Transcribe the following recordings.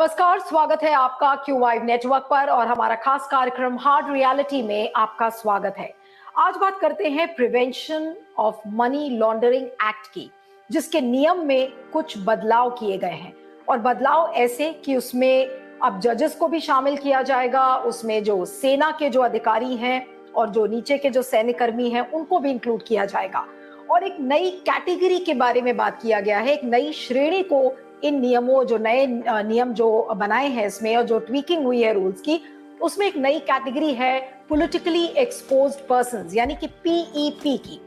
नमस्कार, स्वागत है आपका क्यू वाइव नेटवर्क पर और हमारा खास कार्यक्रम हार्ड रियलिटी में आपका स्वागत है। आज बात करते हैं prevention of money laundering act की, जिसके नियम में कुछ बदलाव किए गए हैं और बदलाव ऐसे कि उसमें अब जजेस को भी शामिल किया जाएगा, उसमें जो सेना के जो अधिकारी हैं और जो नीचे के जो सैन्यकर्मी हैं उनको भी इंक्लूड किया जाएगा और एक नई कैटेगरी के बारे में बात किया गया है, एक नई श्रेणी को इन नियमों जो नए नियम जो बनाए हैं इसमें और जो ट्वीकिंग हुई है रूल्स की, उसमें एक नई कैटेगरी है पॉलिटिकली एक्सपोज्ड पर्संस यानी कि पीईपी की।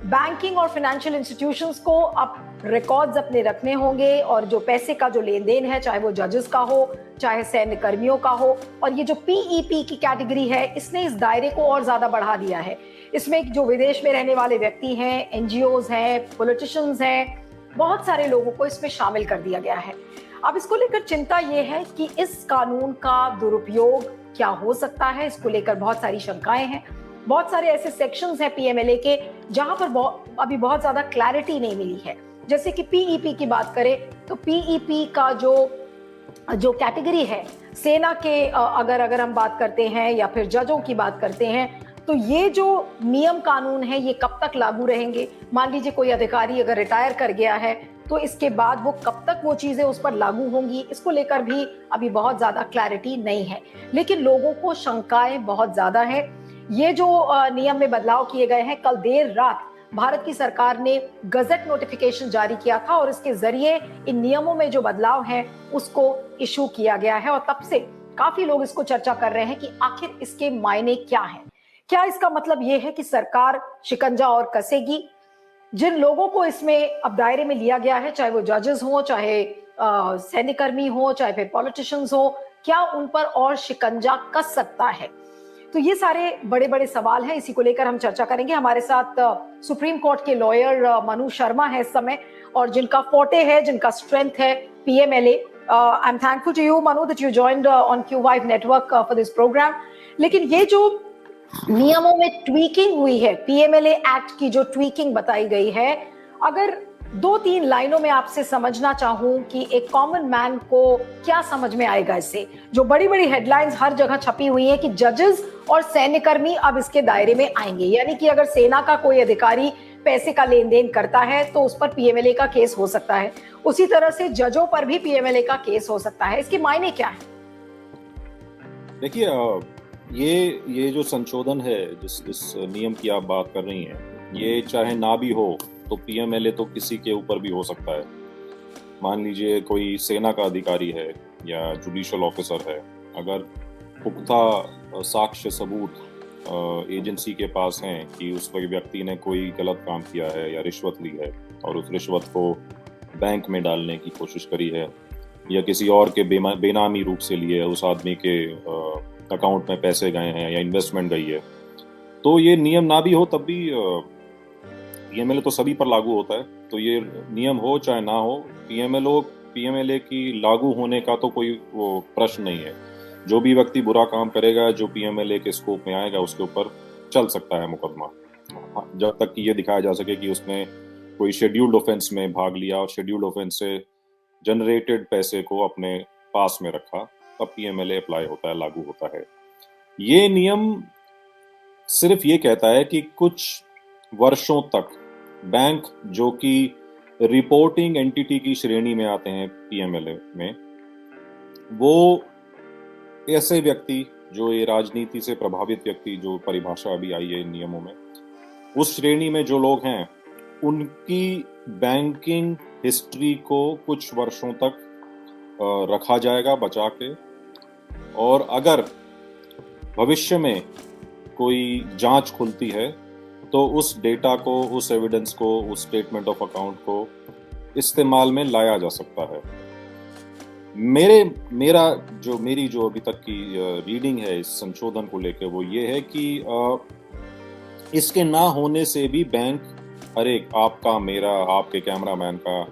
बैंकिंग और फाइनेंशियल इंस्टीट्यूशंस को अब रिकॉर्ड्स अपने रखने होंगे और जो पैसे का जो लेन देन है, चाहे वो जजेस का हो चाहे सैन्य कर्मियों का हो, और ये जो पीईपी की कैटेगरी है इसने इस दायरे को और ज्यादा बढ़ा दिया है। इसमें जो विदेश में रहने वाले व्यक्ति हैं, एनजीओज हैं, पॉलिटिशियंस हैं, बहुत सारे लोगों को इसमें शामिल कर दिया गया है। अब इसको लेकर चिंता यह है कि इस कानून का दुरुपयोग क्या हो सकता है, इसको लेकर बहुत सारी शंकाएं हैं। बहुत सारे ऐसे सेक्शंस हैं पीएमएलए के जहां पर अभी बहुत ज्यादा क्लैरिटी नहीं मिली है। जैसे कि पीईपी की बात करें तो पीईपी का जो कैटेगरी है, सेना के अगर हम बात करते हैं या फिर जजों की बात करते हैं, तो ये जो नियम कानून है ये कब तक लागू रहेंगे। मान लीजिए कोई अधिकारी अगर रिटायर कर गया है तो इसके बाद वो कब तक वो चीजें उस पर लागू होंगी, इसको लेकर भी अभी बहुत ज्यादा क्लैरिटी नहीं है। लेकिन लोगों को शंकाएं बहुत ज्यादा है। ये जो नियम में बदलाव किए गए हैं, कल देर रात भारत की सरकार ने गजट नोटिफिकेशन जारी किया था और इसके जरिए इन नियमों में जो बदलाव है उसको इशू किया गया है और तब से काफी लोग इसको चर्चा कर रहे हैं कि आखिर इसके मायने क्या है। क्या इसका मतलब यह है कि सरकार शिकंजा और कसेगी? जिन लोगों को इसमें अब दायरे में लिया गया है, चाहे वो जजेस हो, चाहे सैन्यकर्मी हो, चाहे फिर पॉलिटिशियंस हो, क्या उन पर और शिकंजा कस सकता है? तो ये सारे बड़े बड़े सवाल हैं, इसी को लेकर हम चर्चा करेंगे। हमारे साथ सुप्रीम कोर्ट के लॉयर मनु शर्मा है इस समय, और जिनका फोर्टे है, जिनका स्ट्रेंथ है PMLA. I am thankful to you Manu that you joined on Q vibe network for this program. लेकिन ये जो नियमों में ट्वीकिंग हुई है, पीएमएलए एक्ट की जो ट्वीकिंग बताई गई है, अगर 2-3 लाइनों में आपसे समझना चाहूं कि एक कॉमन मैन को क्या समझ में आएगा इससे, जो बड़ी बड़ी हेडलाइंस हर जगह छपी हुई हैं कि जजेस और सैन्यकर्मी अब इसके दायरे में आएंगे, यानी कि अगर सेना का कोई अधिकारी पैसे का लेन देन करता है तो उस पर पीएमएलए का केस हो सकता है, उसी तरह से जजों पर भी पीएमएलए का केस हो सकता है। इसके मायने क्या है? देखिए, ये जो संशोधन है जिस नियम की आप बात कर रही हैं, ये चाहे ना भी हो तो पीएमएलए तो किसी के ऊपर भी हो सकता है। मान लीजिए कोई सेना का अधिकारी है या जुडिशियल ऑफिसर है, अगर पुख्ता साक्ष्य सबूत एजेंसी के पास हैं कि उस व्यक्ति ने कोई गलत काम किया है या रिश्वत ली है और उस रिश्वत को बैंक में डालने की कोशिश करी है या किसी और के बेनामी रूप से लिए उस आदमी के अकाउंट में पैसे गए हैं या इन्वेस्टमेंट गई है, तो ये नियम ना भी हो तब भी पीएमएलए तो सभी पर लागू होता है। तो ये नियम हो चाहे ना हो, पीएमएलए की लागू होने का तो कोई वो प्रश्न नहीं है। जो भी व्यक्ति बुरा काम करेगा, जो पीएमएलए के स्कोप में आएगा, उसके ऊपर चल सकता है मुकदमा, जब तक कि ये दिखाया जा सके कि उसने कोई शेड्यूल्ड ऑफेंस में भाग लिया और शेड्यूल्ड ऑफेंस से जनरेटेड पैसे को अपने पास में रखा, तब पीएमएलए अप्लाई होता है, लागू होता है। ये नियम सिर्फ ये कहता है कि कुछ वर्षों तक बैंक, जो कि रिपोर्टिंग एंटिटी की श्रेणी में आते हैं पीएमएलए में, वो ऐसे व्यक्ति जो ये राजनीति से प्रभावित व्यक्ति, जो परिभाषा अभी आई है इन नियमों में, उस श्रेणी में जो लोग हैं उनकी बैंकिंग हिस्ट्री को कुछ वर्षों तक रखा जाएगा बचा के, और अगर भविष्य में कोई जांच खुलती है तो उस डेटा को, उस एविडेंस को, उस स्टेटमेंट ऑफ अकाउंट को इस्तेमाल में लाया जा सकता है। मेरी जो अभी तक की रीडिंग है इस संशोधन को लेकर, वो ये है कि इसके ना होने से भी बैंक, अरे आपका, मेरा, आपके कैमरामैन का,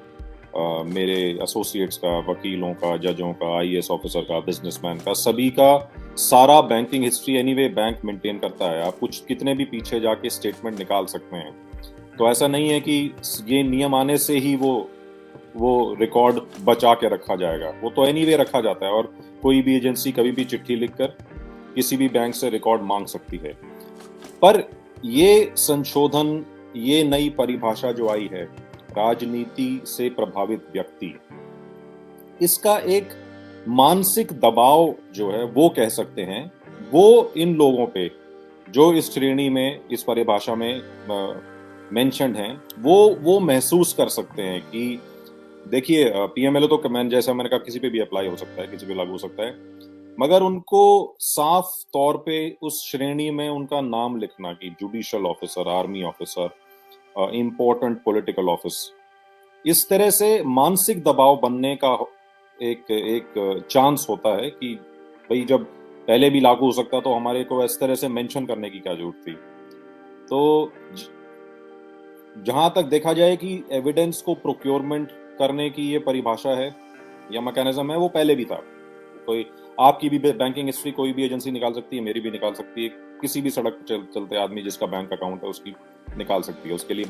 मेरे एसोसिएट्स का, वकीलों का, जजों का, आईएएस ऑफिसर का, बिजनेसमैन का, सभी का सारा banking history anyway bank maintain करता है। आप कुछ कितने भी पीछे जाके स्टेटमेंट निकाल सकते हैं। तो ऐसा नहीं है कि ये नियम आने से ही वो वो रिकॉर्ड बचा के रखा जाएगा। वो तो एनीवे रखा जाता है, और कोई भी एजेंसी कभी भी चिट्ठी लिखकर किसी भी बैंक से रिकॉर्ड मांग सकती है। पर ये संशोधन, ये नई परिभाषा जो आई है, राजनीति से प्रभावित व्यक्ति, इसका एक मानसिक दबाव जो है वो कह सकते हैं, वो इन लोगों पे जो इस श्रेणी में, इस परिभाषा में मेंशन्ड हैं, वो महसूस कर सकते हैं कि देखिए पीएमएलए तो जैसा मैंने कहा किसी पे भी अप्लाई हो सकता है, किसी पे लागू हो सकता है, मगर उनको साफ तौर पे उस श्रेणी में उनका नाम लिखना कि judicial officer, army officer, important political office, इस तरह से मानसिक दबाव बनने का एक चांस होता है कि भाई जब पहले भी लागू हो सकता तो हमारे को इस तरह से मेंशन करने की क्या जरूरत थी। तो जहां तक देखा जाए कि एविडेंस को प्रोक्योरमेंट करने की ये परिभाषा है या मैकेनिज्म है, वो पहले भी था। कोई आपकी भी बैंकिंग हिस्ट्री कोई भी एजेंसी निकाल सकती है, मेरी भी निकाल सकती है, किसी भी सड़क पर चलते आदमी जिसका बैंक अकाउंट है उसकी निकाल सकती है। उसके लिए